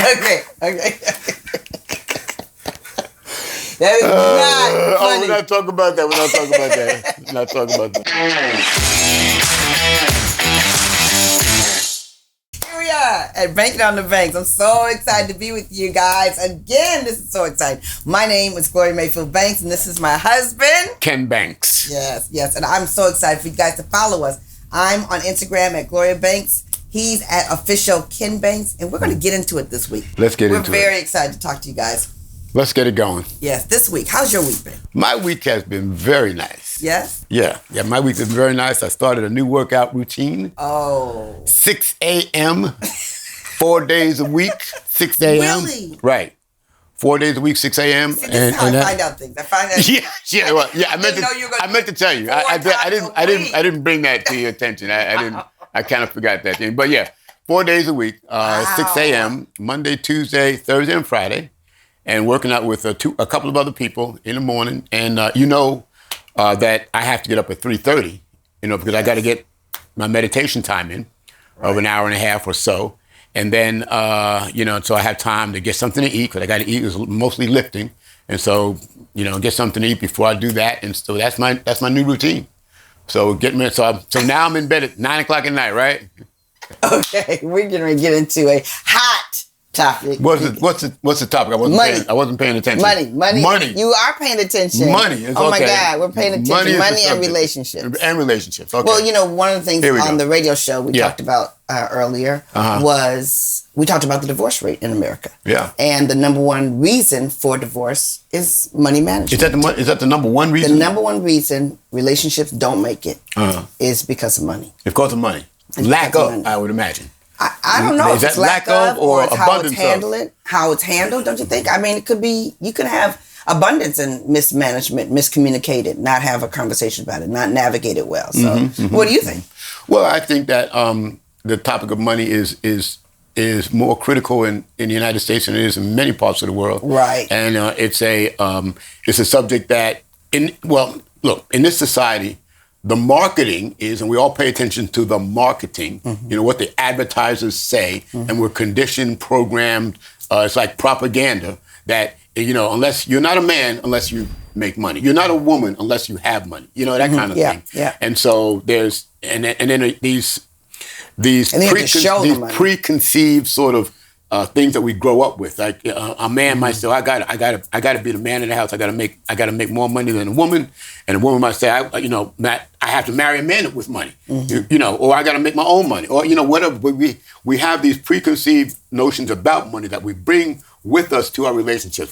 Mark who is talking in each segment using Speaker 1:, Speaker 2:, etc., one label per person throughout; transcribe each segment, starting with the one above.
Speaker 1: Okay. That is not funny.
Speaker 2: We're not talking about that. We're not talking about that.
Speaker 1: Here we are at Banking on the Banks. I'm so excited to be with you guys. Again, this is so exciting. My name is Gloria Mayfield Banks, and this is my husband,
Speaker 2: Ken Banks.
Speaker 1: Yes. And I'm so excited for you guys to follow us. I'm on Instagram at Gloria Banks. He's at official Ken Banks, and we're going to get into it this week.
Speaker 2: Let's get into it.
Speaker 1: We're very excited to talk to you guys.
Speaker 2: Let's get it going.
Speaker 1: Yes, this week. How's your week been?
Speaker 2: My week has been very nice.
Speaker 1: Yes?
Speaker 2: Yeah, my week has been very nice. I started a new workout routine.
Speaker 1: Oh.
Speaker 2: 6 a.m., 4 days a week, 6 a.m.
Speaker 1: Really?
Speaker 2: Right. 4 days a week, 6 a.m.
Speaker 1: See, this is how I find out things. I find out.
Speaker 2: I meant to tell you. I didn't bring that to your attention. I kind of forgot that thing. But yeah, 4 days a week, 6 a.m., Monday, Tuesday, Thursday, and Friday. And working out with a couple of other people in the morning. And that I have to get up at 3:30, because I got to get my meditation time in of an hour and a half or so. And then, so I have time to get something to eat, because I got to eat. It's mostly lifting. And so, get something to eat before I do that. And so that's my new routine. So so now I'm in bed at 9 o'clock at night, right?
Speaker 1: Okay, we're going to get into a hot topic.
Speaker 2: What's the topic? I wasn't paying attention.
Speaker 1: Money. You are paying attention.
Speaker 2: Money.
Speaker 1: Oh my God, we're paying attention. Money and relationships.
Speaker 2: Okay.
Speaker 1: Well, one of the things on the radio show we talked about earlier was we talked about the divorce rate in America.
Speaker 2: Yeah.
Speaker 1: And the number one reason for divorce is money management.
Speaker 2: Is that the number one reason?
Speaker 1: The number one reason relationships don't make it is because of money.
Speaker 2: Because of money. Lack of money. I would imagine.
Speaker 1: I don't know if it's lack of or it's
Speaker 2: how it's
Speaker 1: handled. How it's handled, don't you think? I mean, it could be, you can have abundance and mismanagement, miscommunicated, not have a conversation about it, not navigate it well. So what do you think?
Speaker 2: Well, I think that the topic of money is more critical in the United States than it is in many parts of the world.
Speaker 1: Right.
Speaker 2: And it's a subject that, in this society, the marketing is, and we all pay attention to the marketing, what the advertisers say, and we're conditioned, programmed, it's like propaganda that, unless you're not a man, unless you make money. You're not a woman unless you have money, that kind of thing. Yeah. And so there's, and then these preconceived sort of things that we grow up with, like a man might say, I got to be the man in the house. I got to make more money than a woman, and a woman might say, Matt, I have to marry a man with money, or I got to make my own money, or whatever. But we have these preconceived notions about money that we bring with us to our relationships.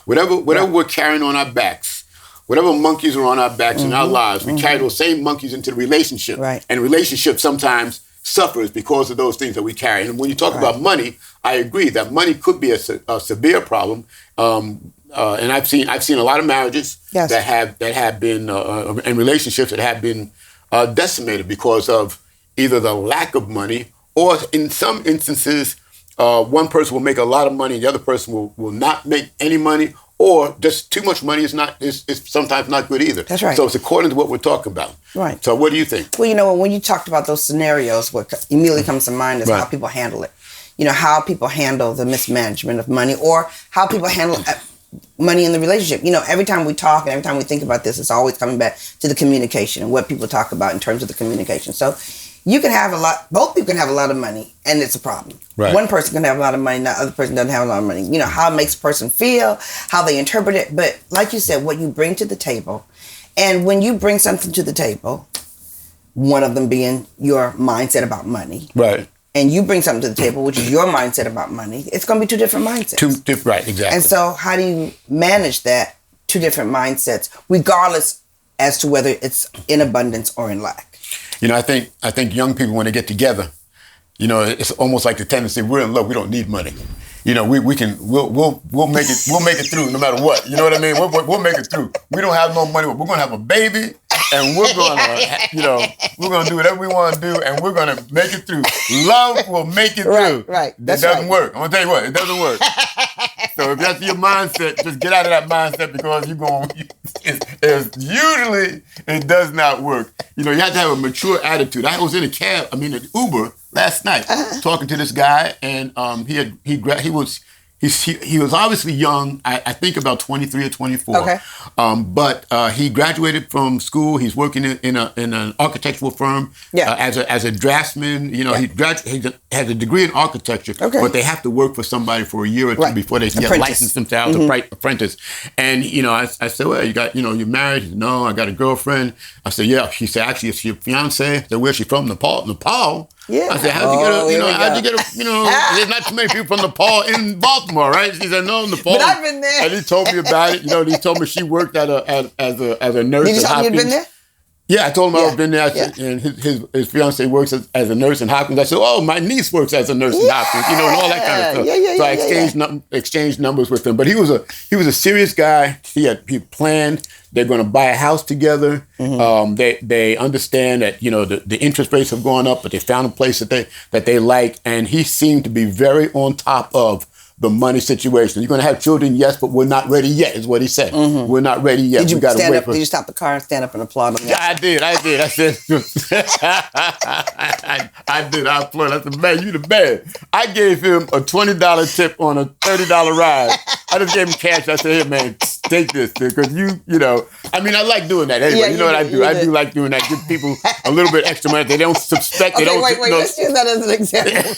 Speaker 2: Whatever we're carrying on our backs, whatever monkeys are on our backs in our lives, we carry those same monkeys into the relationship, and relationship sometimes suffers because of those things that we carry. And when you talk about money, I agree that money could be a severe problem. And I've seen a lot of marriages that have been and relationships that have been decimated because of either the lack of money, or in some instances, one person will make a lot of money and the other person will not make any money, or just too much money is sometimes not good either.
Speaker 1: That's right.
Speaker 2: So it's according to what we're talking about.
Speaker 1: Right.
Speaker 2: So what do you think?
Speaker 1: Well, when you talked about those scenarios, what immediately comes to mind is how people handle it. How people handle the mismanagement of money, or how people handle money in the relationship. Every time we talk and every time we think about this, it's always coming back to the communication and what people talk about in terms of the communication. So you can have both people can have a lot of money and it's a problem.
Speaker 2: Right.
Speaker 1: One person can have a lot of money, the other person doesn't have a lot of money. How it makes a person feel, how they interpret it. But like you said, what you bring to the table, and when you bring something to the table, one of them being your mindset about money. Right. And you bring something to the table, which is your mindset about money, it's going to be two different mindsets.
Speaker 2: Right, exactly.
Speaker 1: And so how do you manage that two different mindsets, regardless as to whether it's in abundance or in lack?
Speaker 2: I think young people, when they get together, it's almost like the tendency, we're in love, we don't need money. We'll make it through no matter what. You know what I mean? We'll make it through. We don't have no money, but we're gonna have a baby, and we're gonna do whatever we want to do, and we're gonna make it through. Love will make it through.
Speaker 1: Right.
Speaker 2: It doesn't work. I'm gonna tell you what, it doesn't work. So if that's your mindset, just get out of that mindset, because usually it does not work. You have to have a mature attitude. I was in an Uber, last night talking to this guy, and he was obviously young. I think about 23 or 24.
Speaker 1: Okay.
Speaker 2: But he graduated from school. He's working in an architectural firm as a draftsman. You know, he has a degree in architecture, but they have to work for somebody for a year or two before they can get licensed themselves, apprentice. And, you know, I said, well, you're married? He said, no, I got a girlfriend. I said, yeah. She said, actually, it's your fiance. I said, where's she from? Nepal? Yeah. I said, how'd you get a, there's not too many people from Nepal in Baltimore, right? She said, no, Nepal.
Speaker 1: But I've been there.
Speaker 2: And he told me about it. You know, he told me she worked as a nurse.
Speaker 1: Did you tell me you'd been there?
Speaker 2: Yeah, I told him I've been there. And his fiance works as a nurse in Hopkins. I said, oh, my niece works as a nurse in Hopkins, you know, and all that kind of stuff. So I exchanged numbers with him. But he was a serious guy. He planned. They're going to buy a house together. They understand that, you know, the interest rates have gone up, but they found a place that they like. And he seemed to be very on top of the money situation. You're going to have children, yes, but we're not ready yet, is what he said. We're not ready yet.
Speaker 1: Did you stand up? Did you stop the car and stand up and applaud him?
Speaker 2: Yeah, I did. I said, I did. I applauded. I said, man, you the man. I gave him a $20 tip on a $30 ride. I just gave him cash. I said, hey, man, take this, because you know, I mean, I like doing that anyway. You know what I do? I do like doing that. Give people a little bit extra money. They don't suspect.
Speaker 1: Okay, wait. Let's use that as an example.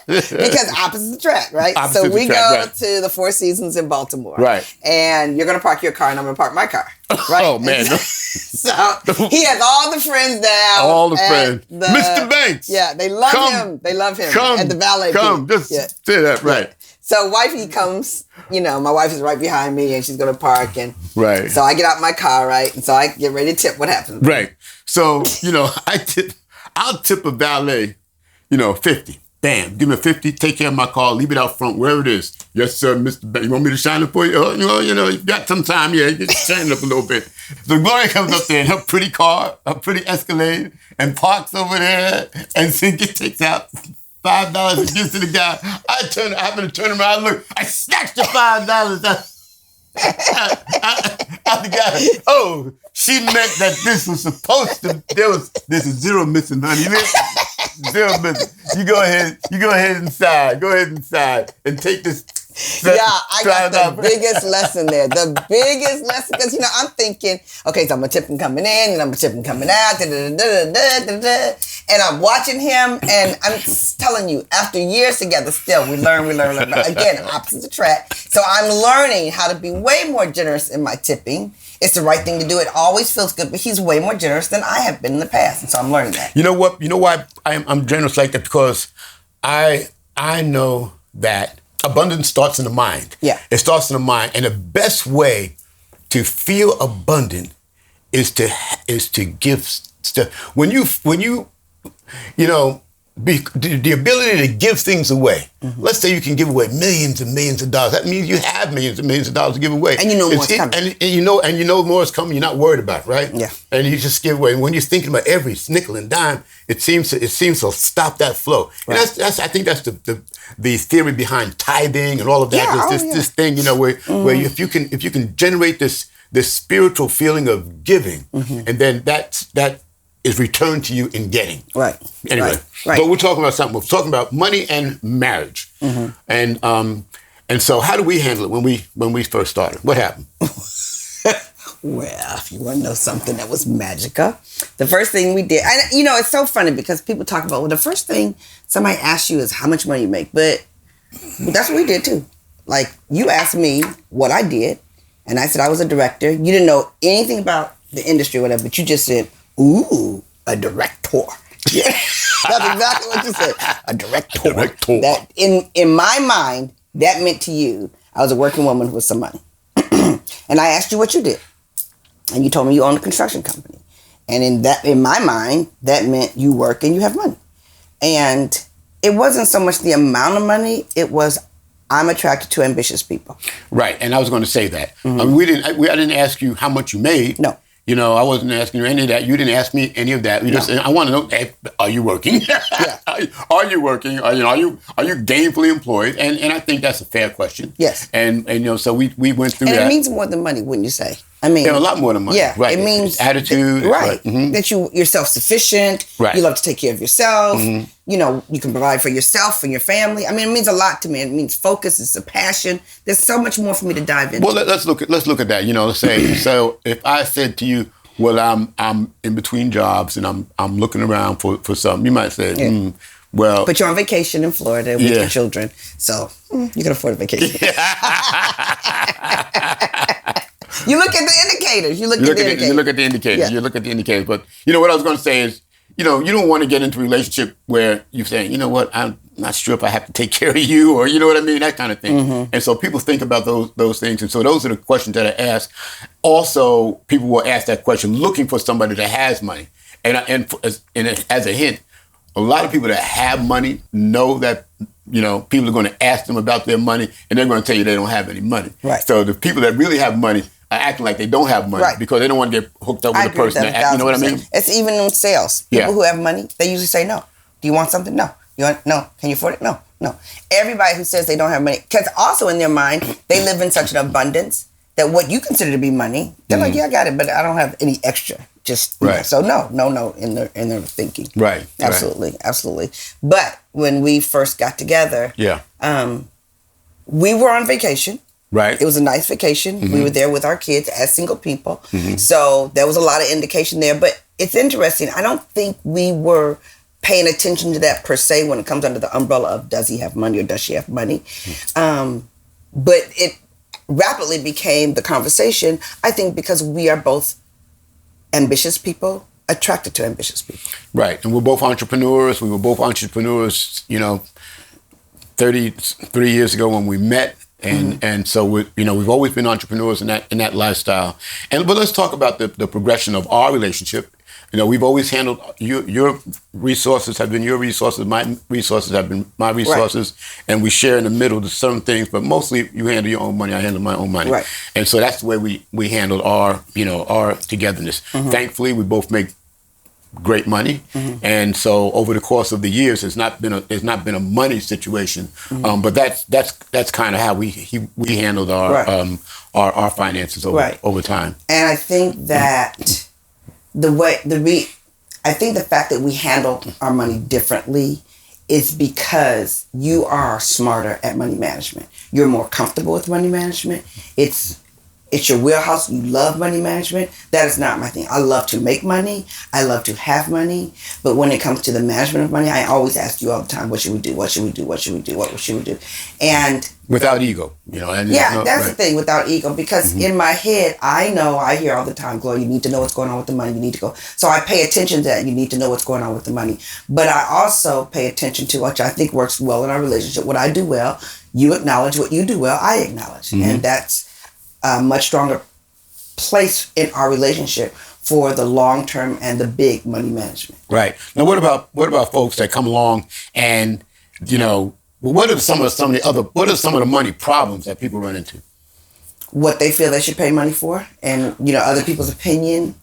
Speaker 1: Because opposite track, right? So we go to the Four Seasons in Baltimore.
Speaker 2: Right.
Speaker 1: And you're going to park your car and I'm going to park my car. Right?
Speaker 2: Oh, man.
Speaker 1: So he has all the friends down.
Speaker 2: All the friends. Mr. Banks.
Speaker 1: Yeah, they love him. They love him. And the valet.
Speaker 2: Just say that, right.
Speaker 1: So wifey comes, you know, my wife is right behind me and she's going to park. And so I get out my car, right? And so I get ready to tip. What happens?
Speaker 2: Right. So, you know, I'll tip a valet, you know, 50. Bam, give me a 50, take care of my car, leave it out front, wherever it is. Yes, sir, Mr. Banks. You want me to shine it for you? Oh, you know, you got some time, just shine it up a little bit. So Gloria comes up there in her pretty car, her pretty Escalade, and parks over there, and Cynthia takes out $5 and gives to the guy. I happen to turn around and look, I snatched the $5 out the guy. Oh, she meant that this was supposed to, this is zero missing, honey. Zero missing. You go ahead inside. Go ahead inside and take this.
Speaker 1: I got the biggest lesson there. The biggest lesson, because, you know, I'm thinking, okay, so I'm a tip him coming in and I'm a tip him coming out. And I'm watching him, and I'm telling you, after years together, still, we learn. Again, opposite attract. So I'm learning how to be way more generous in my tipping. It's the right thing to do. It always feels good, but he's way more generous than I have been in the past, and so I'm learning that.
Speaker 2: You know what? You know why I'm generous like that? Because I know that abundance starts in the mind. Yeah, it starts in the mind, and the best way to feel abundant is to give stuff. When you know, the ability to give things away. Let's say you can give away millions and millions of dollars. That means you have millions and millions of dollars to give away.
Speaker 1: And you know more is coming.
Speaker 2: And you know more is coming. You're not worried about it, right? Yeah. And you just give away. And when you're thinking about every nickel and dime, it seems to stop that flow. Right. And I think that's the theory behind tithing and all of that. This thing, you know, where if you can generate this spiritual feeling of giving, and then that is returned to you in getting. Right. Anyway, right. But we're talking about something. We're talking about money and marriage. And so how do we handle it when we first started? What happened?
Speaker 1: Well, if you want to know something that was magical, the first thing we did, and you know, it's so funny because people talk about, well, the first thing somebody asks you is how much money you make, but that's what we did too. Like, you asked me what I did, and I said I was a director. You didn't know anything about the industry or whatever, but you just said, ooh, a director. Yeah, that's exactly what you said. A director. That in my mind, that meant to you, I was a working woman with some money. And I asked you what you did. And you told me you owned a construction company. And in my mind, that meant you work and you have money. And it wasn't so much the amount of money, it was I'm attracted to ambitious people.
Speaker 2: Right, and I was going to say that. I mean, I didn't ask you how much you made. No. You know, I wasn't asking you any of that. You didn't ask me any of that. You just said, I want to know, are you working? Yeah. are you working? Are you gainfully employed? And I think that's a fair question.
Speaker 1: Yes.
Speaker 2: And so we went through that.
Speaker 1: And it means more than money, wouldn't you say? I mean,
Speaker 2: a lot more than money.
Speaker 1: Yeah,
Speaker 2: right.
Speaker 1: It means
Speaker 2: it's attitude.
Speaker 1: Right.
Speaker 2: Mm-hmm.
Speaker 1: That you're self-sufficient.
Speaker 2: Right.
Speaker 1: You love to take care of yourself. Mm-hmm. You can provide for yourself and your family. I mean, it means a lot to me. It means focus. It's a passion. There's so much more for me to dive into.
Speaker 2: Well, let's look at that. Let's say so. If I said to you, well, I'm in between jobs and I'm looking around for something, you might say, well,
Speaker 1: but you're on vacation in Florida with your children, so you can afford a vacation. You look at the indicators. You look at the indicators.
Speaker 2: Yeah. You look at the indicators. But what I was going to say is, you don't want to get into a relationship where you're saying, you know what, I'm not sure if I have to take care of you, or you know what I mean, that kind of thing. Mm-hmm. And so people think about those things. And so those are the questions that I ask. Also, people will ask that question looking for somebody that has money. And as a hint, a lot of people that have money know that, people are going to ask them about their money, and they're going to tell you they don't have any money.
Speaker 1: Right.
Speaker 2: So the people that really have money are acting like they don't have money because they don't want to get hooked up with a person. You know what I mean?
Speaker 1: It's even in sales. People who have money, they usually say no. Do you want something? No. No. Can you afford it? No. Everybody who says they don't have money, because also in their mind, they live in such an abundance that what you consider to be money, they're like, yeah, I got it, but I don't have any extra. Just so no in their thinking.
Speaker 2: Right.
Speaker 1: Absolutely. But when we first got together, we were on vacation.
Speaker 2: Right.
Speaker 1: It was a nice vacation. Mm-hmm. We were there with our kids as single people. Mm-hmm. So there was a lot of indication there. But it's interesting. I don't think we were paying attention to that per se when it comes under the umbrella of does he have money or does she have money. Mm-hmm. But it rapidly became the conversation, I think, because we are both ambitious people, attracted to ambitious people. Right.
Speaker 2: And we're both entrepreneurs. We were both entrepreneurs, 33 years ago when we met. And so we've always been entrepreneurs in that lifestyle. But let's talk about the progression of our relationship. We've always handled your resources have been your resources, my resources have been my resources, and we share in the middle to certain things. But mostly, you handle your own money, I handle my own money,
Speaker 1: right.
Speaker 2: And so that's the way we handled our togetherness. Mm-hmm. Thankfully, we both make great money, and so over the course of the years, it's not been a money situation. Mm-hmm. But that's kind of how we handled our finances over time.
Speaker 1: And I think that I think the fact that we handle our money differently is because you are smarter at money management. You're more comfortable with money management. It's your wheelhouse. You love money management. That is not my thing. I love to make money. I love to have money. But when it comes to the management of money, I always ask you all the time, what should we do? What should we do? What should we do? What should we do? And
Speaker 2: without ego,
Speaker 1: that's the thing, without ego. Because in my head, I hear all the time, Gloria, you need to know what's going on with the money. You need to go. So I pay attention to that. You need to know what's going on with the money. But I also pay attention to, which I think works well in our relationship, what I do well. You acknowledge what you do well. I acknowledge. Mm-hmm. And that's a much stronger place in our relationship for the long term and the big money management.
Speaker 2: Right. Now, what about folks that come along and what are some of the money problems that people run into?
Speaker 1: What they feel they should pay money for, and other people's opinion.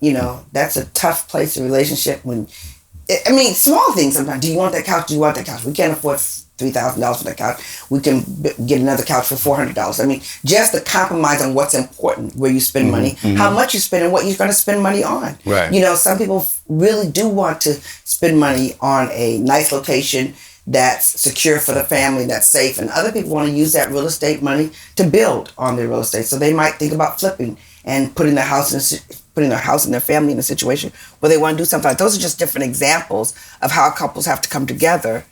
Speaker 1: That's a tough place in a relationship when. Small things sometimes. Do you want that couch? Do you want that couch? We can't afford $3,000 for that couch. We can get another couch for $400. Just the compromise on what's important, where you spend money, how much you spend, and what you're going to spend money on.
Speaker 2: Right.
Speaker 1: Some people really do want to spend money on a nice location that's secure for the family, that's safe, and other people want to use that real estate money to build on their real estate. So they might think about flipping and putting their house and their family in a situation where they want to do something. Those are just different examples of how couples have to come together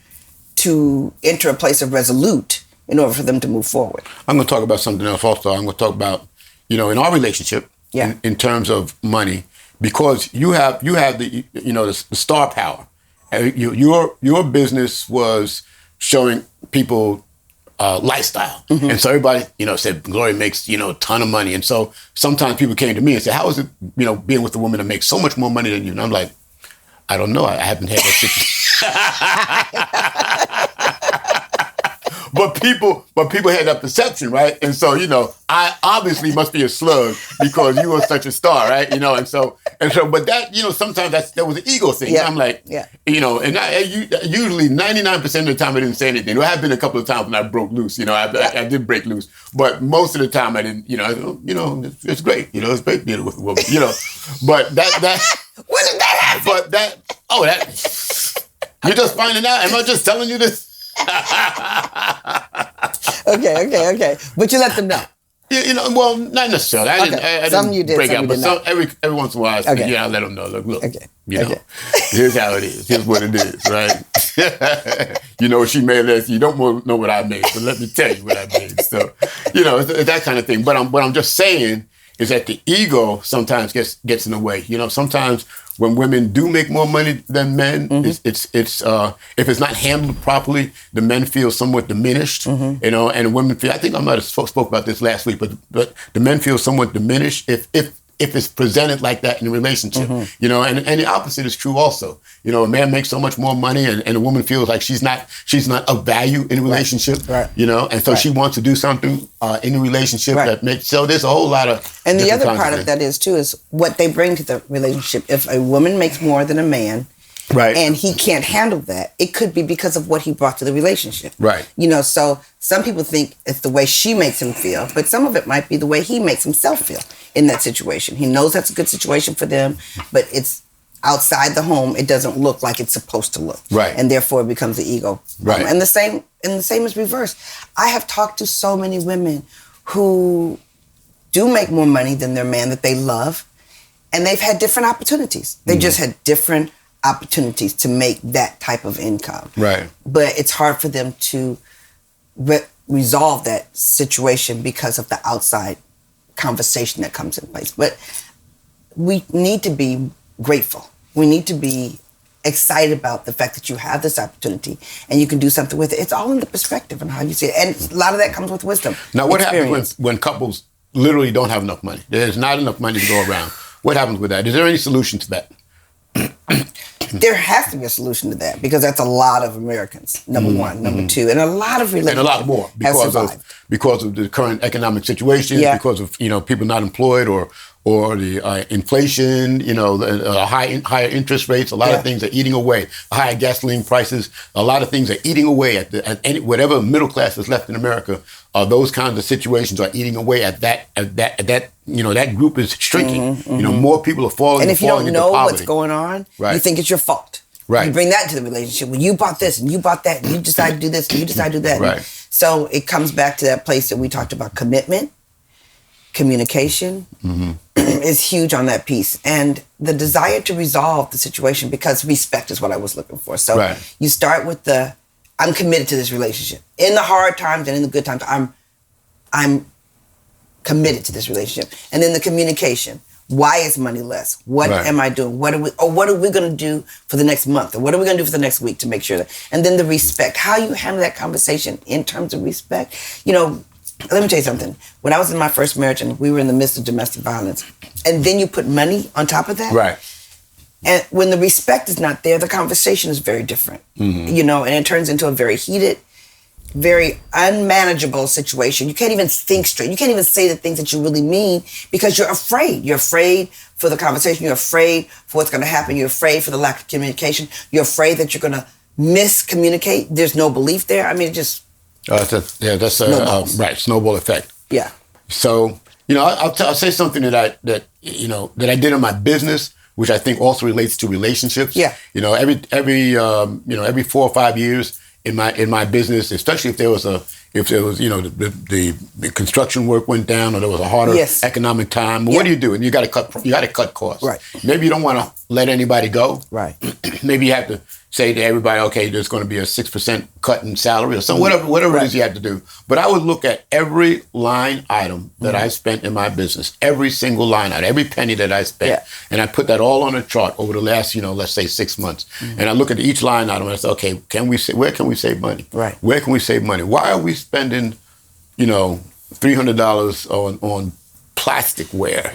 Speaker 1: to enter a place of resolute in order for them to move forward.
Speaker 2: I'm going to talk about something else also. I'm going to talk about, in our relationship, in terms of money, because you have the the star power. Your business was showing people lifestyle. Mm-hmm. And so everybody, said Gloria makes, a ton of money. And so sometimes people came to me and said, how is it, being with a woman that makes so much more money than you? And I'm like, I don't know. I haven't had that situation. but people had that perception, right? And so, I obviously must be a slug because you were such a star, right? But that, sometimes that was an ego thing.
Speaker 1: Yeah.
Speaker 2: I'm like, and usually 99% of the time I didn't say anything. There have been a couple of times when I broke loose. I did break loose, but most of the time I didn't. It's great. It's great being with a woman. But that.
Speaker 1: When did that happen?
Speaker 2: But you're just finding out. Am I just telling you this?
Speaker 1: Okay. But you let them know.
Speaker 2: Well, not necessarily. I didn't break out, but every once in a while, I let them know. Look. Here's how it is. Here's what it is, right? She made this. You don't know what I made, so let me tell you what I made. So, it's that kind of thing. But what I'm just saying is that the ego sometimes gets in the way. Sometimes when women do make more money than men, it's if it's not handled properly, the men feel somewhat diminished. And women feel. I think I might have spoke about this last week, but the men feel somewhat diminished if it's presented like that in a relationship. And the opposite is true also. A man makes so much more money, and a woman feels like she's not of value in a relationship. Right. And so she wants to do something in a relationship that makes. So there's a whole lot of.
Speaker 1: And the other part of that is too is what they bring to the relationship. If a woman makes more than a man, right, and he can't handle that, it could be because of what he brought to the relationship.
Speaker 2: Right.
Speaker 1: So some people think it's the way she makes him feel, but some of it might be the way he makes himself feel in that situation. He knows that's a good situation for them, but it's outside the home. It doesn't look like it's supposed to look.
Speaker 2: Right.
Speaker 1: And therefore it becomes the ego.
Speaker 2: Right.
Speaker 1: And the same is reversed. I have talked to so many women who do make more money than their man that they love, and they've had different opportunities. They just had different opportunities to make that type of income.
Speaker 2: Right.
Speaker 1: But it's hard for them to resolve that situation because of the outside conversation that comes in place. But we need to be grateful. We need to be excited about the fact that you have this opportunity and you can do something with it. It's all in the perspective and how you see it. And a lot of that comes with wisdom.
Speaker 2: Now, what happens when couples literally don't have enough money? There's not enough money to go around. What happens with that? Is there any solution to that?
Speaker 1: There has to be a solution to that because that's a lot of Americans, number one. Number two, and a lot of relationships. And a lot more
Speaker 2: because of the current economic situation, because of people not employed or the inflation, the higher interest rates. A lot of things are eating away. Higher gasoline prices. A lot of things are eating away at whatever middle class is left in America. Those kinds of situations are eating away at that. That group is shrinking. More people are falling.
Speaker 1: And if you don't know
Speaker 2: poverty.
Speaker 1: what's going on,
Speaker 2: right,
Speaker 1: you think it's your fault.
Speaker 2: Right.
Speaker 1: You bring that into the relationship. Well, you bought this and you bought that and you decide to do this and you decide to do that.
Speaker 2: Right.
Speaker 1: So it comes back to that place that we talked about: commitment, communication is huge on that piece, and the desire to resolve the situation, because respect is what I was looking for. So you start with I'm committed to this relationship. In the hard times and in the good times, I'm committed to this relationship. And then the communication. Why is money less? What am I doing? What are we going to do for the next month? Or what are we going to do for the next week to make sure that? And then the respect. How you handle that conversation in terms of respect. Let me tell you something. When I was in my first marriage and we were in the midst of domestic violence, and then you put money on top of that.
Speaker 2: Right.
Speaker 1: And when the respect is not there, the conversation is very different. And it turns into a very heated, very unmanageable situation. You can't even think straight. You can't even say the things that you really mean because you're afraid. You're afraid for the conversation. You're afraid for what's going to happen. You're afraid for the lack of communication. You're afraid that you're going to miscommunicate. There's no belief there. I mean, it just...
Speaker 2: that's right, snowball effect.
Speaker 1: Yeah.
Speaker 2: So, I'll say something that I did in my business, which I think also relates to relationships.
Speaker 1: Yeah.
Speaker 2: Every 4 or 5 years in my business, especially if there was the construction work went down or there was a harder economic time. What do you do? And you got to cut costs.
Speaker 1: Right.
Speaker 2: Maybe you don't want to let anybody go.
Speaker 1: Right.
Speaker 2: Maybe you have to say to everybody, okay, there's going to be a 6% cut in salary or something, whatever it is you have to do. But I would look at every line item that I spent in my business, every single line item, every penny that I spent, and I put that all on a chart over the last, let's say 6 months. And I look at each line item and I say, okay, where can we save money?
Speaker 1: Right.
Speaker 2: Where can we save money? Why are we spending, $300 on plasticware,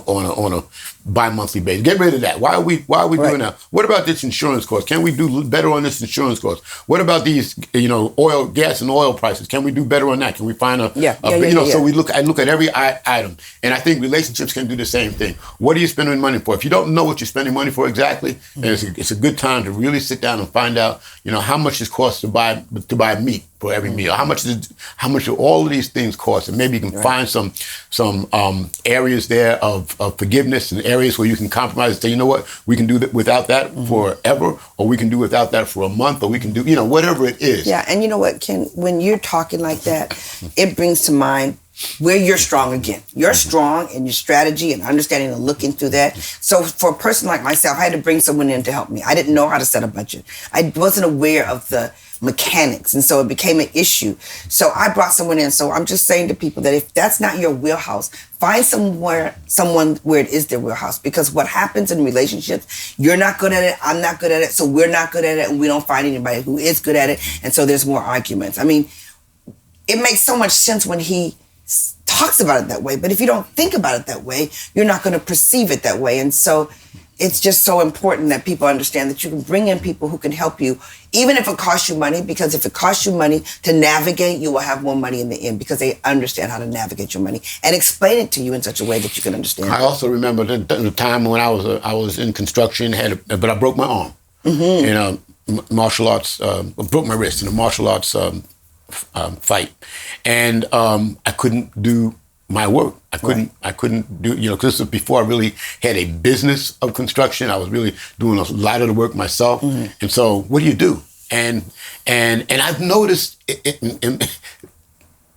Speaker 2: on a bi-monthly basis. Get rid of that. Why are we doing that? What about this insurance cost? Can we do better on this insurance cost? What about these, oil, gas and oil prices? Can we do better on that? Can we find so I look at every item. And I think relationships can do the same thing. What are you spending money for? If you don't know what you're spending money for exactly, then it's a good time to really sit down and find out, how much it costs to buy meat for every meal. How much do all of these things cost? And maybe you can find some areas there of forgiveness and areas where you can compromise and say, you know what, we can do that without that forever, or we can do without that for a month, or we can do, whatever it is.
Speaker 1: Yeah, and you know what, Ken, when you're talking like that, it brings to mind where you're strong again. You're strong in your strategy and understanding and looking through that. So for a person like myself, I had to bring someone in to help me. I didn't know how to set a budget. I wasn't aware of the mechanics, and so it became an issue. So I brought someone in. So I'm just saying to people that if that's not your wheelhouse, find someone where it is their wheelhouse. Because what happens in relationships, you're not good at it, I'm not good at it, so we're not good at it, and we don't find anybody who is good at it, and so there's more arguments. I mean, it makes so much sense when he talks about it that way, but if you don't think about it that way, you're not going to perceive it that way. And so it's just so important that people understand that you can bring in people who can help you, even if it costs you money, because if it costs you money to navigate, you will have more money in the end because they understand how to navigate your money and explain it to you in such a way that you can understand.
Speaker 2: I also remember the time when I was in construction, but I broke my arm in martial arts, broke my wrist in a martial arts fight, and I couldn't do my work. I couldn't do, because this was before I really had a business of construction. I was really doing a lot of the work myself. And so what do you do? And I've noticed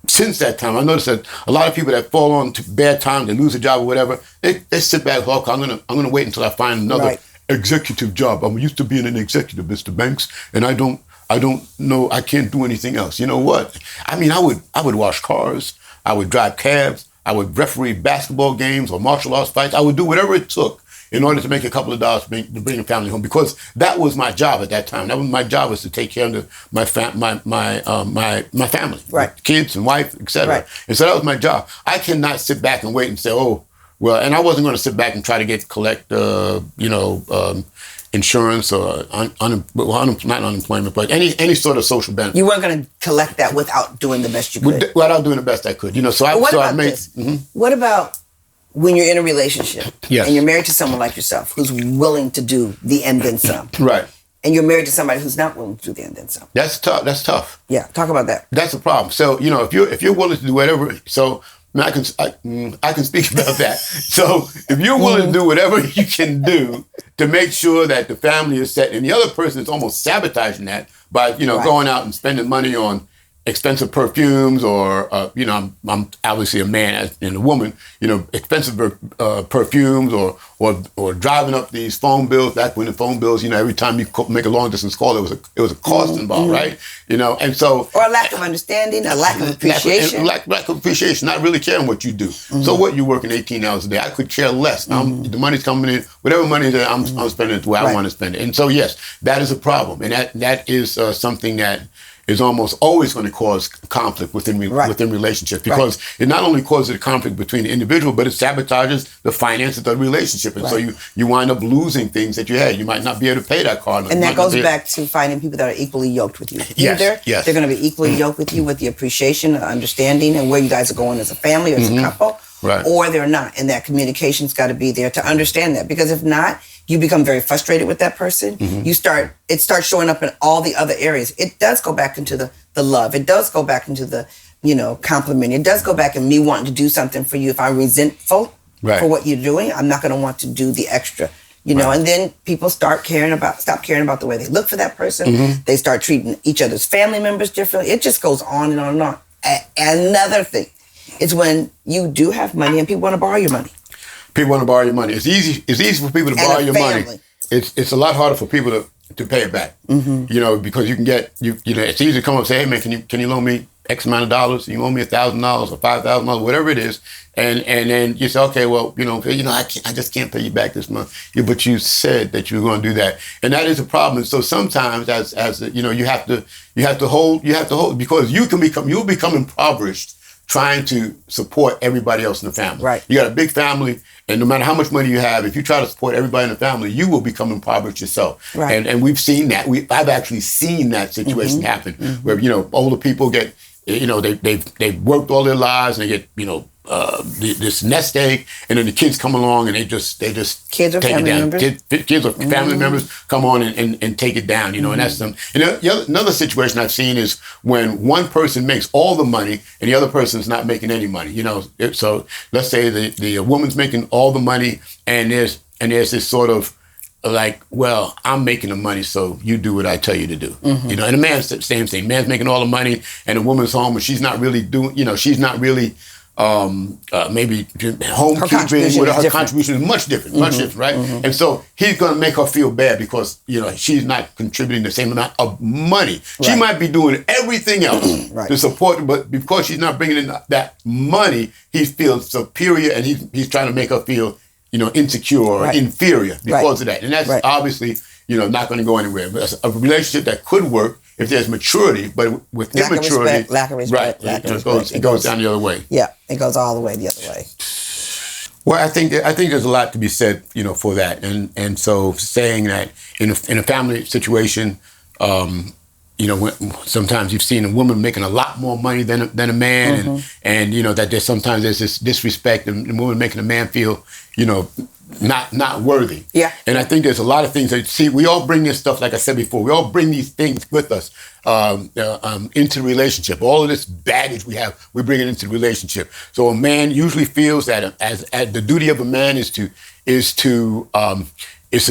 Speaker 2: since that time, I noticed that a lot of people that fall on to bad times, they lose a job or whatever, they sit back, look, I'm gonna wait until I find another executive job. I'm used to being an executive, Mr. Banks, and I don't know, I can't do anything else. You know what? I mean, I would wash cars, I would drive cabs, I would referee basketball games or martial arts fights. I would do whatever it took in order to make a couple of dollars to bring the family home, because that was my job at that time. My job was to take care of my family, kids and wife, etc. And so that was my job. I cannot sit back and wait and say, oh, well, and I wasn't going to sit back and try to collect insurance or not unemployment, but any sort of social benefit.
Speaker 1: You weren't going to collect that without doing the best you could.
Speaker 2: Without doing the best I could,
Speaker 1: What about when you're in a relationship and you're married to someone like yourself who's willing to do the and then some,
Speaker 2: right?
Speaker 1: And you're married to somebody who's not willing to do the and then some.
Speaker 2: That's tough.
Speaker 1: Yeah, talk about that.
Speaker 2: That's a problem. So if you're willing to do whatever, I can speak about that. So if you're willing to do whatever you can do to make sure that the family is set, and the other person is almost sabotaging that by going out and spending money on expensive perfumes, or I'm obviously a man and a woman, expensive perfumes, or driving up these phone bills. Back when the phone bills, every time you make a long distance call, it was a cost involved, right? And so, or
Speaker 1: a lack of understanding, a lack of appreciation,
Speaker 2: lack of appreciation, not really caring what you do. So what, you're working 18 hours a day? I could care less. The money's coming in, whatever money that I'm spending it the way I want to spend it. And so yes, that is a problem, and that is something that is almost always going to cause conflict within relationships, because it not only causes a conflict between the individual, but it sabotages the finances of the relationship. And so you wind up losing things that you had. You might not be able to pay that card.
Speaker 1: And that goes back to finding people that are equally yoked with you. Either they're going to be equally yoked with you with the appreciation, the understanding, and where you guys are going as a family or as a couple, or they're not. And that communication's got to be there to understand that. Because if not, you become very frustrated with that person. It starts showing up in all the other areas. It does go back into the love. It does go back into the, compliment. It does go back in me wanting to do something for you. If I'm resentful for what you're doing, I'm not going to want to do the extra, and then people stop caring about the way they look for that person. They start treating each other's family members differently. It just goes on and on and on. Another thing is when you do have money and people want to borrow your money.
Speaker 2: People want to borrow your money. It's easy for people to borrow your money. It's a lot harder for people to pay it back. Because you can get it's easy to come up and say, hey man, can you loan me X amount of dollars? You loan me $1,000 or $5,000, whatever it is, and then you say, okay, well, I just can't pay you back this month. But you said that you were going to do that, and that is a problem. And so sometimes, you have to hold, because you'll become impoverished trying to support everybody else in the family.
Speaker 1: Right.
Speaker 2: You got a big family, and no matter how much money you have, if you try to support everybody in the family, you will become impoverished yourself.
Speaker 1: Right.
Speaker 2: And we've seen that. I've actually seen that situation happen, where older people get, they've worked all their lives and they get this nest egg, and then the kids come along and they just
Speaker 1: kids are
Speaker 2: take
Speaker 1: family
Speaker 2: it down.
Speaker 1: members.
Speaker 2: Kids or family members come on and take it down, and that's them. And another situation I've seen is when one person makes all the money and the other person's not making any money. So let's say the woman's making all the money, and there's this sort of like, well, I'm making the money, so you do what I tell you to do. And the man's the same thing. Man's making all the money, and the woman's home, and she's not really doing. She's not really. Maybe homekeeping, with her contribution is much different, right? And so he's going to make her feel bad because she's not contributing the same amount of money. Right. She might be doing everything else to support, but because she's not bringing in that money, he feels superior, and he's trying to make her feel insecure or inferior because of that. And that's obviously not going to go anywhere. But a relationship that could work if there's maturity, but with immaturity,
Speaker 1: lack of respect,
Speaker 2: it goes down the other way.
Speaker 1: Yeah, it goes all the way the other way.
Speaker 2: Well, I think there's a lot to be said, for that, and so saying that in a family situation, when sometimes you've seen a woman making a lot more money than a man, and that there's this disrespect, and the woman making a man feel, not worthy. Yeah. And I think there's a lot of things that, we all bring this stuff, like I said before, we all bring these things with us into the relationship. All of this baggage we bring it into the relationship. So a man usually feels that as the duty of a man is to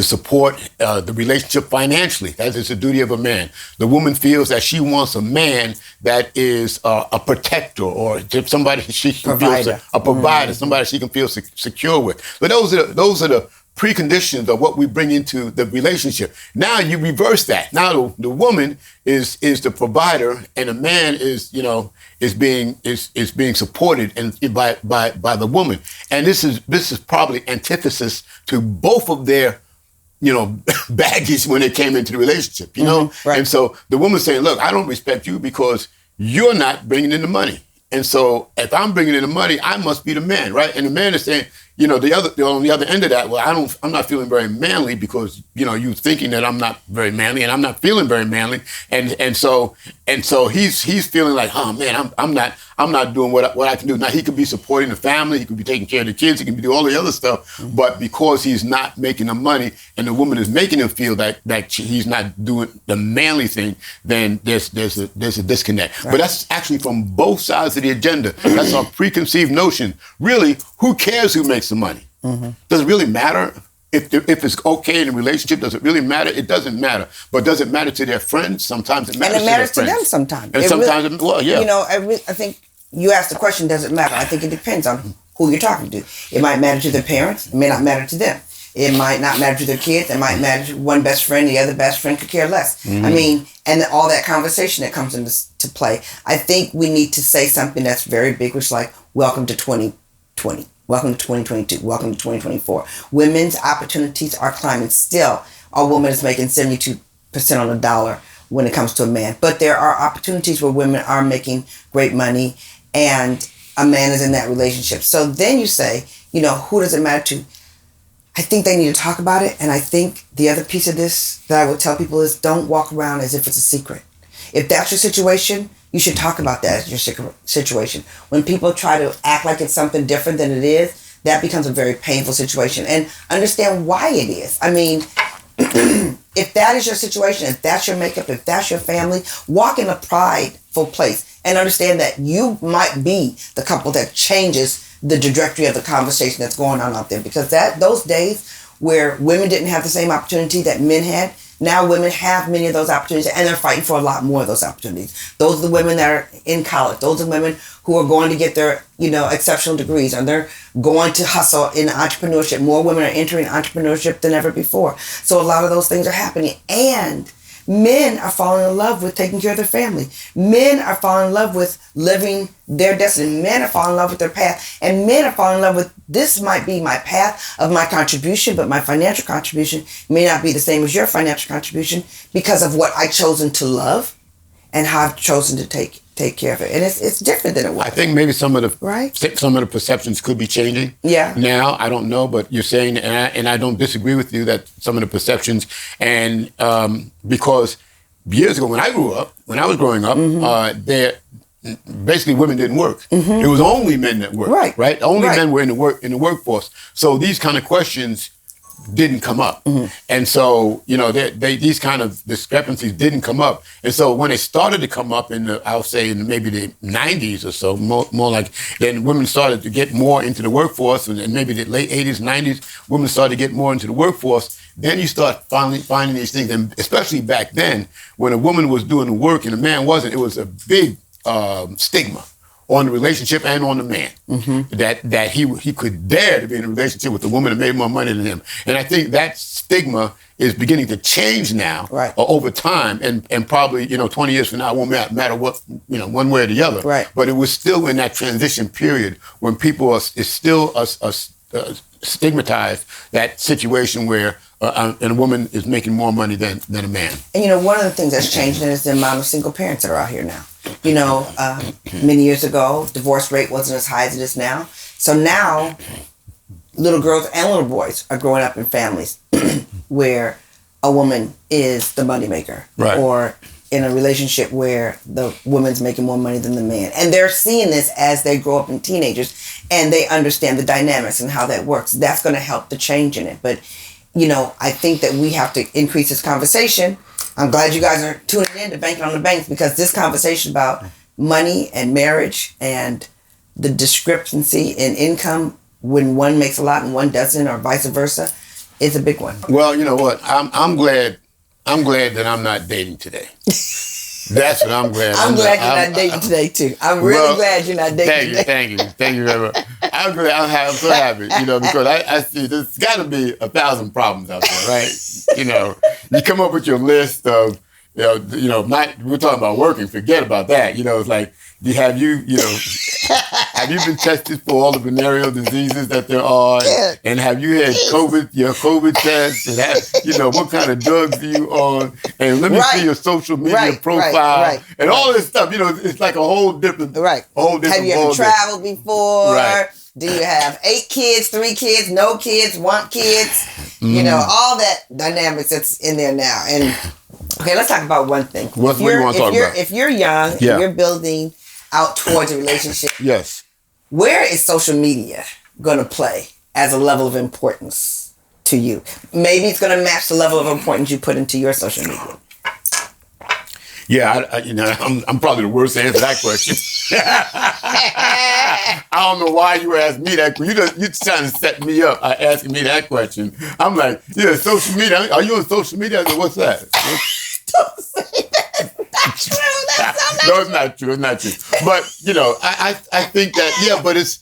Speaker 2: support the relationship financially. That is the duty of a man. The woman feels that she wants a man that is a protector, or somebody she can feel a provider, somebody she can feel secure with. But those are the preconditions of what we bring into the relationship. Now you reverse that. Now the woman is the provider, and the man is being supported by the woman. And this is probably antithesis to both of their baggage when it came into the relationship, Right. And so the woman's saying, look, I don't respect you because you're not bringing in the money. And so if I'm bringing in the money, I must be the man, right? And the man is saying, on the other end of that, well, I'm not feeling very manly because, you thinking that I'm not very manly, and I'm not feeling very manly. And so he's feeling like, oh man, I'm not doing what I can do. Now he could be supporting the family, he could be taking care of the kids, he can do all the other stuff, but because he's not making the money and the woman is making him feel that he's not doing the manly thing, then there's a disconnect. Right. But that's actually from both sides of the agenda. That's our preconceived notion. Really, who cares who makes the money? Does it really matter? If it's okay in a relationship, does it really matter? It doesn't matter. But does it matter to their friends? Sometimes it matters to their friends. And it matters to them sometimes. And sometimes,
Speaker 1: I think you asked the question, does it matter? I think it depends on who you're talking to. It might matter to their parents. It may not matter to them. It might not matter to their kids. It might matter to one best friend. The other best friend could care less. And all that conversation that comes into play. I think we need to say something that's very big, which is like, welcome to 2020. Welcome to 2022. Welcome to 2024. Women's opportunities are climbing. Still, a woman is making 72% on the dollar when it comes to a man. But there are opportunities where women are making great money and a man is in that relationship. So then you say, who does it matter to? I think they need to talk about it. And I think the other piece of this that I would tell people is don't walk around as if it's a secret. If that's your situation, you should talk about that as your situation. When people try to act like it's something different than it is, that becomes a very painful situation. And understand why it is. I mean, if that is your situation, if that's your makeup, if that's your family, walk in a prideful place and understand that you might be the couple that changes the trajectory of the conversation that's going on out there. Because those days where women didn't have the same opportunity that men had, now women have many of those opportunities, and they're fighting for a lot more of those opportunities. Those are the women that are in college. Those are women who are going to get their, exceptional degrees, and they're going to hustle in entrepreneurship. More women are entering entrepreneurship than ever before. So a lot of those things are happening. And men are falling in love with taking care of their family. Men are falling in love with living their destiny. Men are falling in love with their path. And men are falling in love with, this might be my path of my contribution, but my financial contribution may not be the same as your financial contribution because of what I've chosen to love and how I've chosen to take take care of it, and it's different than it was.
Speaker 2: I think maybe some of the
Speaker 1: Right.
Speaker 2: some of the perceptions could be changing.
Speaker 1: Yeah.
Speaker 2: Now I don't know, but you're saying, and I don't disagree with you that some of the perceptions, and because years ago when I grew up, when I was growing up, there basically women didn't work. It was only men that worked.
Speaker 1: Right.
Speaker 2: Right. Only
Speaker 1: Right.
Speaker 2: men were in the workforce. So these kind of questions didn't come up. And so, these kind of discrepancies didn't come up. And so when it started to come up I'll say in maybe the 90s or so, more like, then women started to get more into the workforce, and maybe the late 80s, 90s, women started to get more into the workforce. Then you start finally finding these things. And especially back then, when a woman was doing the work and a man wasn't, it was a big stigma on the relationship and on the man, that he could dare to be in a relationship with a woman that made more money than him. And I think that stigma is beginning to change now,
Speaker 1: right,
Speaker 2: over time, and probably 20 years from now it won't matter what, one way or the other.
Speaker 1: Right.
Speaker 2: But it was still in that transition period when people is still stigmatized that situation where and a woman is making more money than a man.
Speaker 1: And one of the things that's changing is the amount of single parents that are out here now. Many years ago, divorce rate wasn't as high as it is now. So now, little girls and little boys are growing up in families where a woman is the moneymaker,
Speaker 2: right,
Speaker 1: or in a relationship where the woman's making more money than the man. And they're seeing this as they grow up in teenagers, and they understand the dynamics and how that works. That's going to help the change in it. But, I think that we have to increase this conversation. I'm glad you guys are tuning in to Banking on the Banks, because this conversation about money and marriage and the discrepancy in income when one makes a lot and one doesn't, or vice versa, is a big one.
Speaker 2: Well, you know what? I'm glad that I'm not dating today. That's what I'm glad.
Speaker 1: I'm glad you're not dating today too. I'm really glad you're not dating today.
Speaker 2: Thank you very much. I'm so happy, because I see there's got to be 1,000 problems out there, right? You come up with your list of, not, we're talking about working, forget about that. It's like, have you been tested for all the venereal diseases that there are?
Speaker 1: Yeah.
Speaker 2: And have you had your COVID test? And what kind of drugs are you on? And let me see your social media profile. And all this stuff, it's like a whole different,
Speaker 1: Have you ever traveled before?
Speaker 2: Right.
Speaker 1: Do you have 8 kids, 3 kids, no kids, want kids? All that dynamics that's in there now. And okay, let's talk about one thing.
Speaker 2: What do you want to talk about?
Speaker 1: If you're young, and you're building out towards a relationship,
Speaker 2: yes,
Speaker 1: where is social media going to play as a level of importance to you? Maybe it's going to match the level of importance you put into your social media.
Speaker 2: Yeah, I'm probably the worst to answer that question. I don't know why you asked me that. You're trying to set me up by asking me that question. I'm like, social media. Are you on social media? I said, what's that?
Speaker 1: Don't say that. That's not true.
Speaker 2: No, it's not true. It's not true. But, I think that, but it's,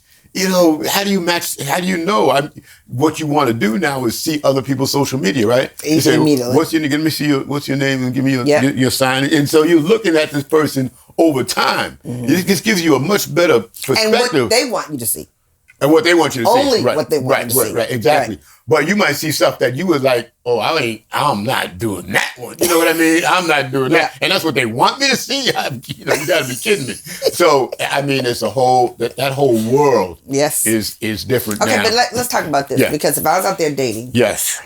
Speaker 2: how do you match, how do you know? What you want to do now is see other people's social media, right? You say,
Speaker 1: immediately.
Speaker 2: Let me see what's your name, and give me your sign. And so you're looking at this person over time. It just gives you a much better perspective.
Speaker 1: And what they want you to see.
Speaker 2: And what they want you to see.
Speaker 1: Only what they want you to see.
Speaker 2: Right, exactly. Right. But you might see stuff that you was like, I'm not doing that one. You know what I mean? I'm not doing that. And that's what they want me to see. You got to be kidding me. So, it's a whole, that whole world is different now.
Speaker 1: Okay, but let's talk about this. Yeah. Because if I was out there dating.
Speaker 2: Yes.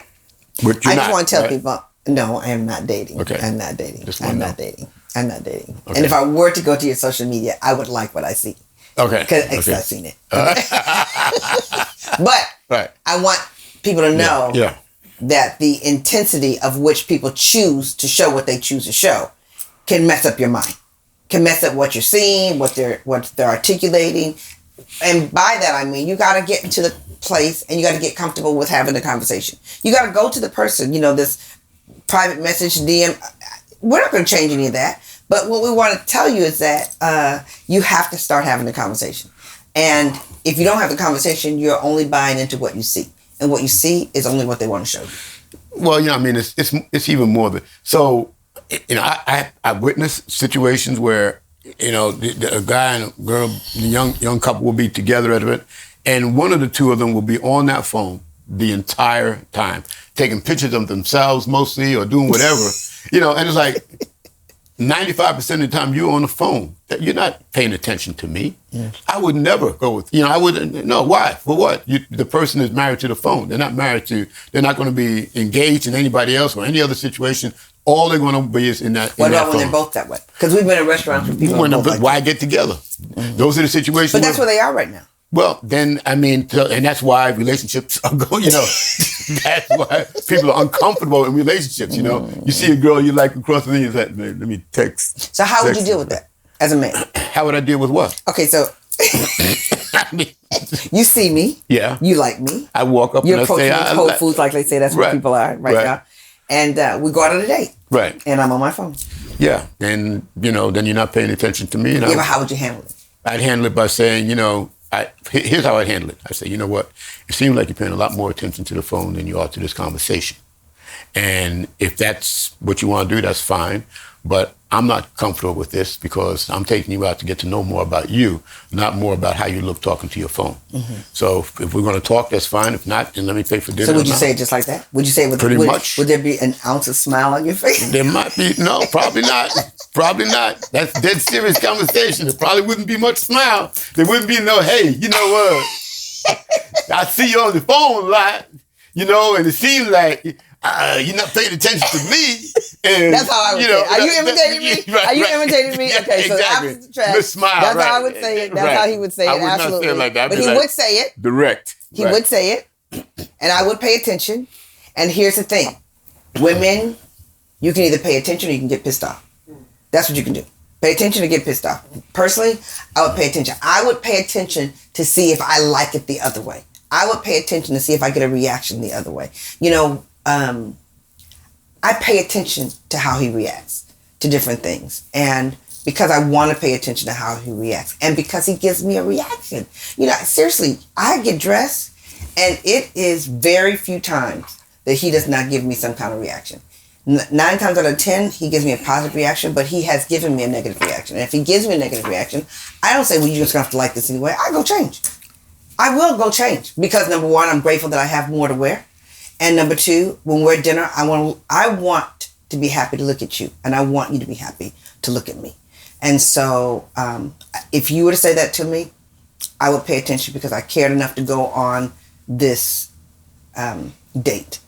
Speaker 1: I just want to tell people, no, I am not dating.
Speaker 2: Okay.
Speaker 1: I'm not dating. I'm not dating. Okay. And if I were to go to your social media, I would like what I see.
Speaker 2: Okay.
Speaker 1: Because I've seen it. But I want people to know that the intensity of which people choose to show what they choose to show can mess up your mind, can mess up what you're seeing, what they're articulating. And by that, I mean, you got to get into the place and you got to get comfortable with having a conversation. You got to go to the person, this private message, DM. We're not going to change any of that. But what we want to tell you is that you have to start having the conversation. And if you don't have the conversation, you're only buying into what you see. And what you see is only what they want to show you. Well,
Speaker 2: it's even more than so. I witnessed situations where a guy and a girl, the young couple will be together at it, and one of the two of them will be on that phone the entire time, taking pictures of themselves mostly or doing whatever, and it's like, 95% of the time you're on the phone. You're not paying attention to me. I would never go with, I wouldn't, no, why? For what? The person is married to the phone. They're not they're not going to be engaged in anybody else or any other situation. All they're going to be is in that
Speaker 1: What about
Speaker 2: phone.
Speaker 1: when they're both that way? Because we've been in restaurants with people
Speaker 2: Why get together? Those are the situations.
Speaker 1: But that's where they are right now.
Speaker 2: Well, then, and that's why relationships are going, that's why people are uncomfortable in relationships, You see a girl you like across the room, you're like, man, let me text.
Speaker 1: So how would you deal with that as a man?
Speaker 2: How would I deal with what?
Speaker 1: Okay, so you see me.
Speaker 2: Yeah.
Speaker 1: You like me.
Speaker 2: I walk up
Speaker 1: You're
Speaker 2: and I say,
Speaker 1: approaching Whole Foods like they say that's where people are right now. And we go out on a date.
Speaker 2: Right.
Speaker 1: And I'm on my phone.
Speaker 2: Yeah. And, then you're not paying attention to me.
Speaker 1: But how would you handle it?
Speaker 2: I'd handle it by saying, here's how I'd handle it. I say, you know what? It seems like you're paying a lot more attention to the phone than you are to this conversation. And if that's what you want to do, that's fine. But I'm not comfortable with this because I'm taking you out to get to know more about you, not more about how you look talking to your phone. So if we're going to talk, that's fine. If not, then let me pay for dinner.
Speaker 1: So would you say it just like that? Would you say it
Speaker 2: pretty much?
Speaker 1: Would there be an ounce of smile on your face?
Speaker 2: There might be. No, probably not. Probably not. That's dead serious conversation. There probably wouldn't be much smile. There wouldn't be no, hey, you know what? I see you on the phone a lot, and it seems like you're not paying attention to me. And,
Speaker 1: that's how I would say it. Are you imitating me? Are you imitating me? Okay, so
Speaker 2: exactly.
Speaker 1: the opposite track.
Speaker 2: Smile,
Speaker 1: that's how I would say it. That's how he would say it.
Speaker 2: I would
Speaker 1: Absolutely.
Speaker 2: not say it like that.
Speaker 1: But he would say it.
Speaker 2: Direct.
Speaker 1: He would say it. And I would pay attention. And here's the thing. Women, you can either pay attention or you can get pissed off. That's what you can do. Pay attention or get pissed off. Personally, I would pay attention. I would pay attention to see if I like it the other way. I would pay attention to see if I get a reaction the other way. I pay attention to how he reacts to different things. And because I want to pay attention to how he reacts. And because he gives me a reaction. Seriously, I get dressed and it is very few times that he does not give me some kind of reaction. 9 times out of 10, he gives me a positive reaction, but he has given me a negative reaction. And if he gives me a negative reaction, I don't say, well, you're just going to have to like this anyway. I go change. I will go change. Because number one, I'm grateful that I have more to wear. And number two, when we're at dinner, I want to be happy to look at you. And I want you to be happy to look at me. And so if you were to say that to me, I would pay attention because I cared enough to go on this date.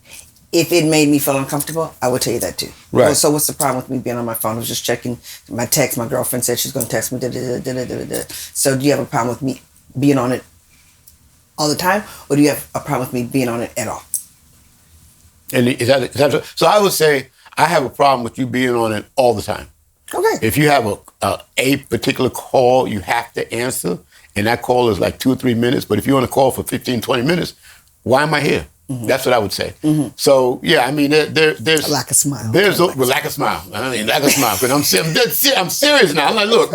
Speaker 1: If it made me feel uncomfortable, I would tell you that too.
Speaker 2: Right.
Speaker 1: Well, so what's the problem with me being on my phone? I was just checking my text. My girlfriend said she's going to text me. So do you have a problem with me being on it all the time? Or do you have a problem with me being on it at all?
Speaker 2: And is that so? I would say I have a problem with you being on it all the time.
Speaker 1: Okay.
Speaker 2: If you have a particular call you have to answer, and that call is like 2 or 3 minutes, but if you're on a call for 15, 20 minutes, why am I here? Mm-hmm. That's what I would say. Mm-hmm. So, yeah, I mean, there's...
Speaker 1: A lack of smile.
Speaker 2: There's a lack of smile. I mean, lack of smile. Because I'm serious now. I'm like, look,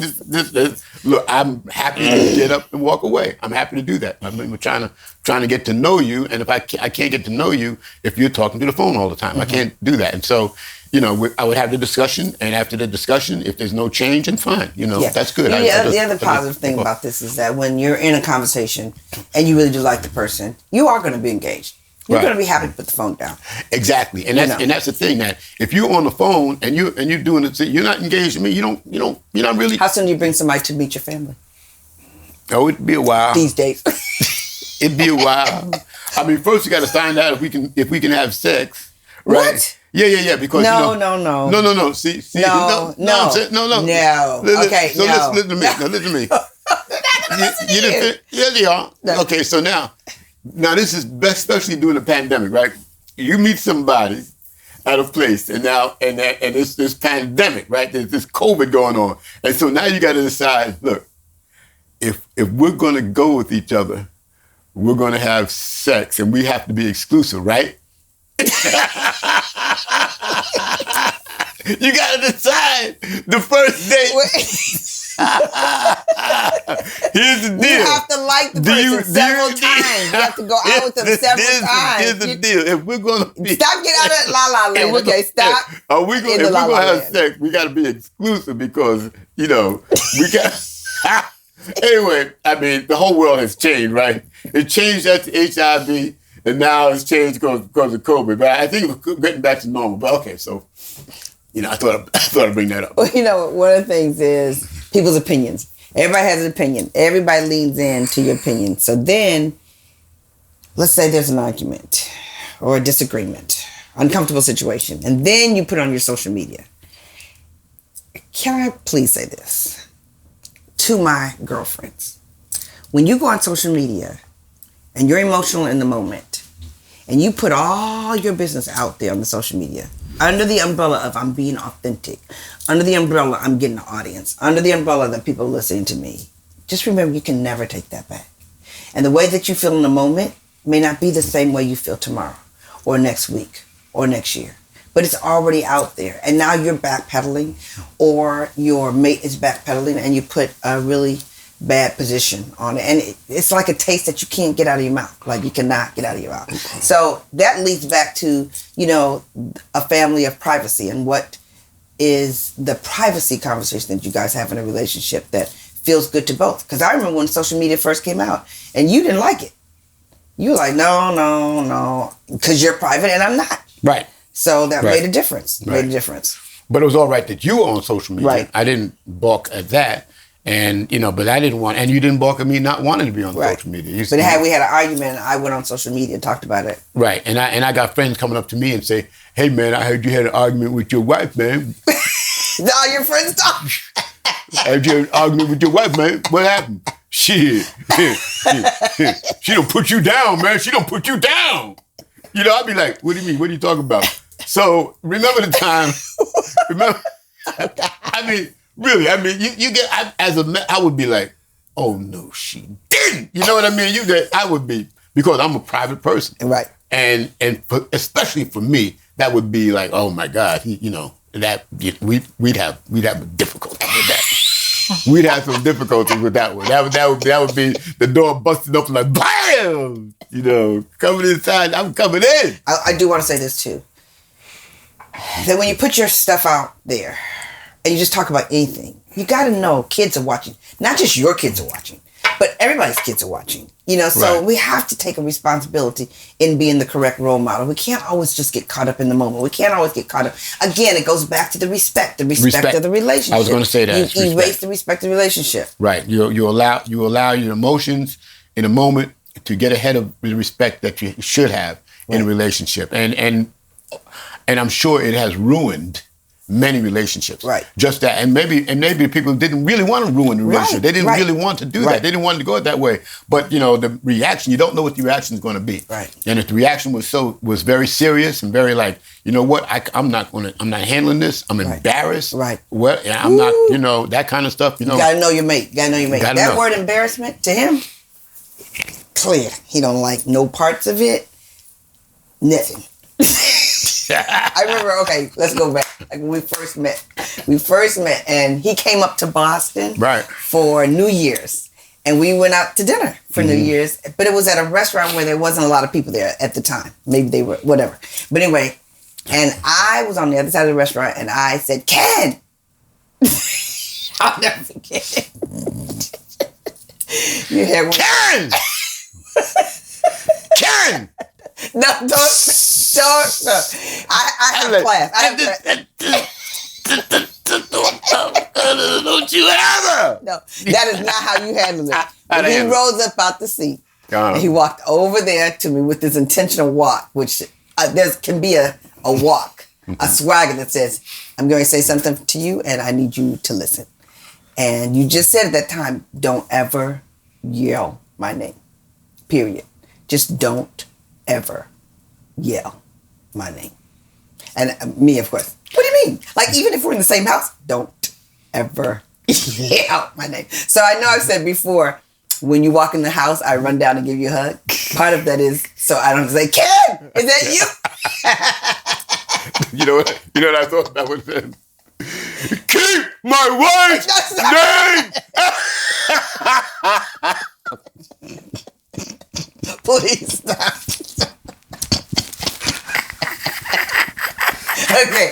Speaker 2: look, I'm happy to get up and walk away. I'm happy to do that. I mean, we're trying to get to know you, and if I can't get to know you if you're talking to the phone all the time. Mm-hmm. I can't do that. And so, I would have the discussion, and after the discussion, if there's no change, then fine. That's good.
Speaker 1: The other positive thing about this is that when you're in a conversation and you really do like the person, you are going to be engaged. You're going to be happy to put the phone down. Exactly,
Speaker 2: and that's the thing, that if you're on the phone and you're doing it, you're not engaged with me. You're not really.
Speaker 1: How soon do you bring somebody to meet your family?
Speaker 2: Oh, it'd be a while.
Speaker 1: These days,
Speaker 2: it'd be a while. I mean, first you got to find out if we can have sex, right?
Speaker 1: What?
Speaker 2: Yeah. Because
Speaker 1: no.
Speaker 2: See,
Speaker 1: no. Okay,
Speaker 2: so listen to me. Now listen to me. Yeah, they are. No. Okay, so now this is best, especially during the pandemic, right? You meet somebody at a place, and it's this pandemic, right? There's this COVID going on, and so now you got to decide. Look, if we're going to go with each other, we're going to have sex, and we have to be exclusive, right? You got to decide the first date. Here's the deal.
Speaker 1: You have to like the person several times. You have to go out with them several times.
Speaker 2: Here's the deal. If we're going to be...
Speaker 1: Stop, get out of la-la land. Okay, stop.
Speaker 2: If we're going to have sex, we got to be exclusive because, we got... Anyway, I mean, the whole world has changed, right? It changed after HIV, and now it's changed because of COVID. But I think we're getting back to normal. But okay, so I thought I'd bring that up.
Speaker 1: Well, one of the things is people's opinions. Everybody has an opinion. Everybody leans in to your opinion. So then, let's say there's an argument or a disagreement, uncomfortable situation, and then you put it on your social media. Can I please say this to my girlfriends? When you go on social media and you're emotional in the moment and you put all your business out there on the social media, under the umbrella of I'm being authentic, under the umbrella I'm getting an audience, under the umbrella that people are listening to me, just remember you can never take that back. And the way that you feel in the moment may not be the same way you feel tomorrow or next week or next year. But it's already out there. And now you're backpedaling or your mate is backpedaling and you put a really bad position on it. And it's like a taste that you can't get out of your mouth. Like you cannot get out of your mouth. So that leads back to, a family of privacy and what is the privacy conversation that you guys have in a relationship that feels good to both. Because I remember when social media first came out and you didn't like it. You were like, no, because you're private and I'm not.
Speaker 2: Right.
Speaker 1: So that made a difference.
Speaker 2: Right.
Speaker 1: Made a difference.
Speaker 2: But it was all right that you were on social media.
Speaker 1: Right.
Speaker 2: I didn't balk at that. And, but I didn't want, and you didn't balk at me not wanting to be on social media.
Speaker 1: We had an argument and I went on social media and talked about it.
Speaker 2: Right. And I got friends coming up to me and say, hey, man, I heard you had an argument with your wife, man.
Speaker 1: All your friends talk.
Speaker 2: I heard you had an argument with your wife, man. What happened? She don't put you down, man. She don't put you down. I'd be like, what do you mean? What are you talking about? So remember the time, really, you get, as a man, I would be like, oh no, she didn't. You know what I mean? I would be, because I'm a private person.
Speaker 1: Right.
Speaker 2: And especially for me, that would be like, oh my God, that we'd have a difficulty with that. We'd have some difficulties with that one. That would be the door busted open like bam! Coming inside, I'm coming in.
Speaker 1: I do want to say this too. That when you put your stuff out there and you just talk about anything, you got to know kids are watching. Not just your kids are watching, but everybody's kids are watching. So we have to take a responsibility in being the correct role model. We can't always just get caught up in the moment. We can't always get caught up. Again, it goes back to the respect of the relationship.
Speaker 2: I was going to say that.
Speaker 1: You erase the respect of the relationship. Right.
Speaker 2: You allow your emotions in a moment to get ahead of the respect that you should have in a relationship. And I'm sure it has ruined many relationships.
Speaker 1: Right.
Speaker 2: Just that. And maybe people didn't really want to ruin the relationship.
Speaker 1: Right.
Speaker 2: They didn't really want to do that. They didn't want to go that way. But the reaction, you don't know what the reaction is going to be.
Speaker 1: Right.
Speaker 2: And if the reaction was very serious and very like, I'm not handling this. I'm embarrassed.
Speaker 1: Right.
Speaker 2: Well, I'm not, that kind of stuff.
Speaker 1: You gotta know your mate. That word embarrassment to him, clear. He don't like no parts of it. Nothing. I remember, okay, let's go back. Like when we first met and he came up to Boston for New Year's and we went out to dinner for New Year's, but it was at a restaurant where there wasn't a lot of people there at the time. Maybe they were, whatever. But anyway, and I was on the other side of the restaurant and I said, Ken! I'll never forget it. You had one.
Speaker 2: Karen! Karen!
Speaker 1: No, don't. No. I have a class.
Speaker 2: Don't you ever!
Speaker 1: No, that is not how you handle it. He rose up out the seat. And he walked over there to me with this intentional walk, which there can be a walk, a swagger that says, I'm going to say something to you and I need you to listen. And you just said at that time, don't ever yell my name, period. Just don't ever yell my name. And me, of course. What do you mean? Like, even if we're in the same house, don't ever yell my name. So I know I've said before, when you walk in the house, I run down and give you a hug. Part of that is so I don't say, Ken, is that you?
Speaker 2: You know what I thought about was then? Keep my wife's name!
Speaker 1: Please stop. Okay.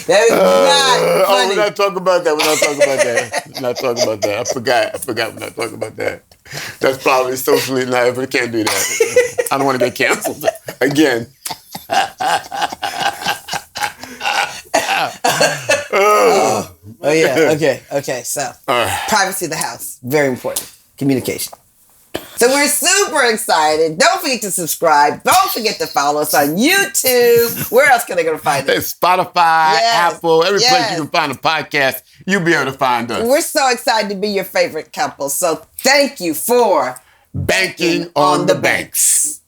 Speaker 1: That is not funny.
Speaker 2: We're not talking about that. We're not talking about that. I forgot we're not talking about that. That's probably socially not, but I can't do that. I don't want to get canceled again.
Speaker 1: Oh yeah. Okay. So, privacy of the house, very important. Communication. So we're super excited. Don't forget to subscribe. Don't forget to follow us on YouTube. Where else can they go to find us?
Speaker 2: Spotify, Apple, every place you can find a podcast, you'll be able to find us.
Speaker 1: We're so excited to be your favorite couple. So thank you for
Speaker 2: Banking on the Banks.